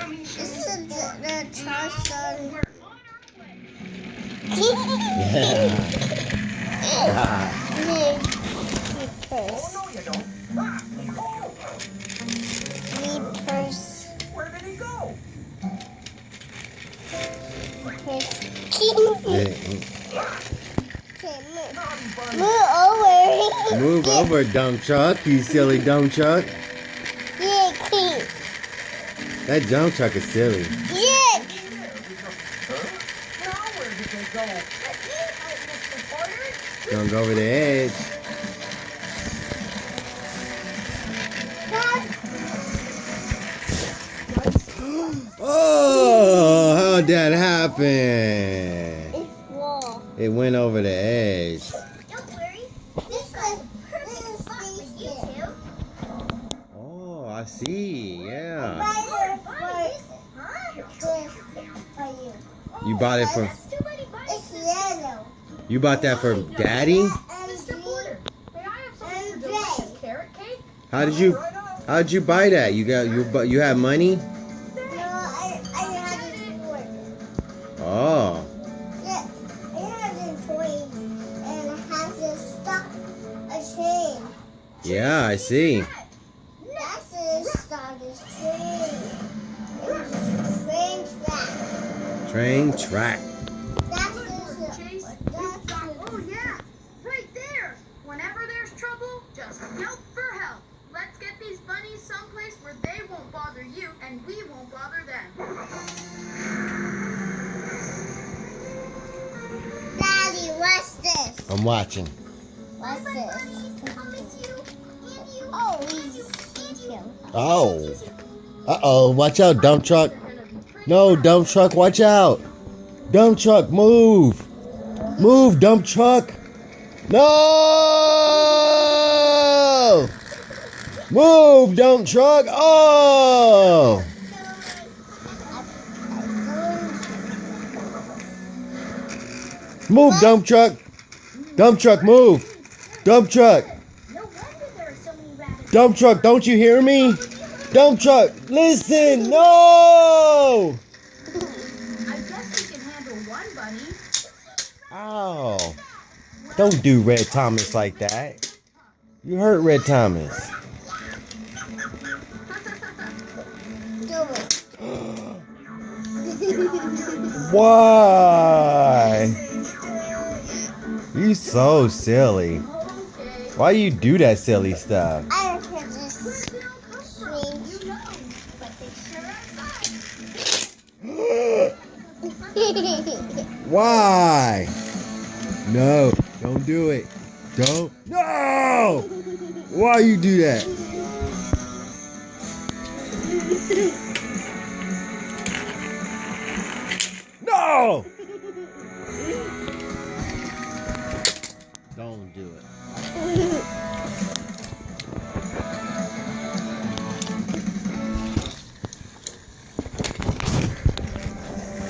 This is the trash on. Where did he go? Move over. Move over, dump truck, you silly dump truck. Yeah, clean. That dump truck is silly. Yeah. Now where did they go? Don't go over the edge. Oh, how'd that happen? It's wall. It went over the edge. Don't worry. This is perfect spot for you two. Oh, I see. Yeah. You bought it for. It's yellow. You bought that for Daddy? Mr. Porter, may I have some of your delicious carrot cake? How'd you buy that? You have money? No, I had it before. Oh. Yeah, I had it toy and it has to stop a train. Yeah, I see. That's the start of train. It's train track. Train track. Oh yeah, right there. Whenever there's trouble, just yelp for help. Let's get these bunnies someplace where they won't bother you and we won't bother them. Daddy, what's this? I'm watching. What's this? Oh, he's Oh. Uh-oh. Watch out, dump truck. No, dump truck, watch out. Dump truck, move. Move, dump truck. No! Move, dump truck. Oh! Move, dump truck. Dump truck, move. Dump truck. Dump truck, don't you hear me? Dump truck, listen. No! I guess we can handle one bunny. Ow. Don't do Red Thomas like that. You hurt Red Thomas. Do it. Why? You so silly. Why you do that silly stuff? I don't care this swing. Why? No, don't do it. Don't. No! Why you do that? No! Don't do it.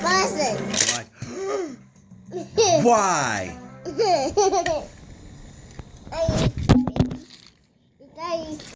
Listen. Why? Why?